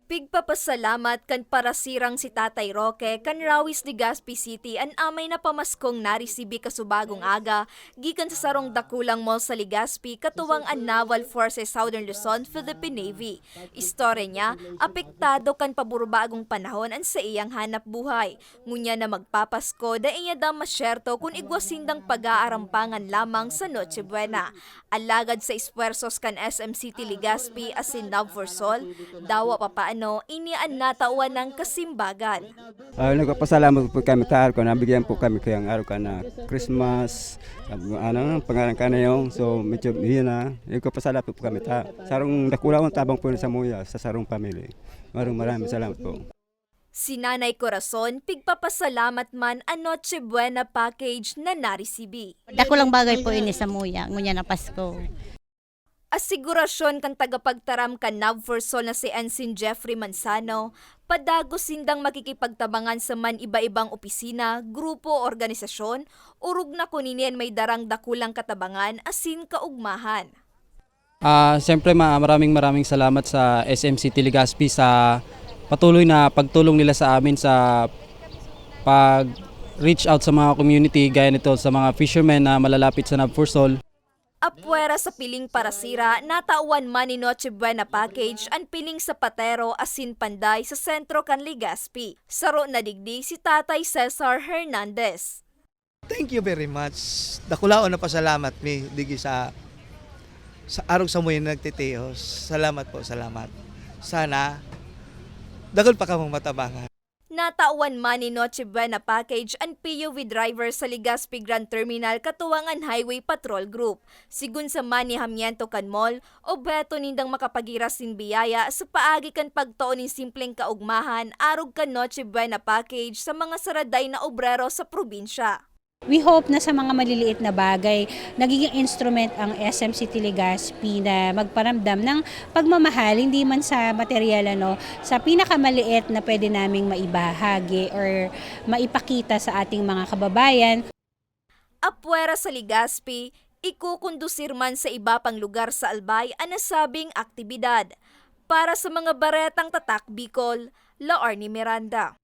Pigpapasalamat kan parasirang si Tatay Roque kan Rawis Legazpi City an amay na pamaskong narisibi kasubagong aga gikan sa sarong dakulang mall sa Legazpi katuwang an Naval Forces Southern Luzon, Philippine Navy. Istorya niya, apektado kan paburbagong panahon an sa iyang hanap buhay. Ngunya na magpapasko da iya da masyerto kung igwasindang pag-aarampangan lamang sa Noche Buena. Alagad sa espuersos kan SM City Legazpi asin Love for Sol, dawa papaano inian natawan ng kasimbagan. Nagpapasalamat po kami ta ko nabigyan po kami kayang araw ka na Christmas pangalan ka na yung so medyo yun na nagpapasalamat po kami ta sarong dakulawang tabang po sa muya sa sarong pamilya. Maraming salamat po. Si Nanay Corazon pigpapasalamat man ang Noche Buena package na narisibi. Dako lang bagay po ini sa muya, ngunya na Pasko. Asigurasyon kan tagapagtaram kan Nav for Sol na si Ensign Jeffrey Manzano, padagos sindang makikipagtabangan sa man iba-ibang opisina, grupo o organisasyon, urug na kuninian may darang dakulang katabangan asin kaugmahan. Siyempre maraming salamat sa SM City Legazpi sa patuloy na pagtulong nila sa amin sa pag-reach out sa mga community gaya nito sa mga fishermen na malalapit sa Nav for Sol. Apwera sa piling parasira, natawan man ni Noche Buena package ang piling sa Patero asin Panday sa sentro kan Legazpi. Saro na digdi si Tatay Cesar Hernandez. Thank you very much. Dakulaon na pasalamat mi digi sa arog sa moy nagtitiyos. Salamat po, salamat. Sana dagol pa kamong matabangan. Natawan man ni Noche Buena package ang PUV driver sa Legazpi Grand Terminal katuwangan Highway Patrol Group. Sigun sa manihamiento kan mall, obeto nindang makapagiras sin biyaya sa paagi kan pagtuon nin simpleng kaugmahan arog kan Noche Buena package sa mga saraday na obrero sa probinsya. We hope na sa mga maliliit na bagay, nagiging instrument ang SM City Legazpi na magparamdam ng pagmamahal, hindi man sa material, sa pinakamaliit na pwede naming maibahagi or maipakita sa ating mga kababayan. Apwera sa Legazpi, ikukundusir man sa iba pang lugar sa Albay ang nasabing aktibidad. Para sa mga baretang tatak Bicol, Laorny Miranda.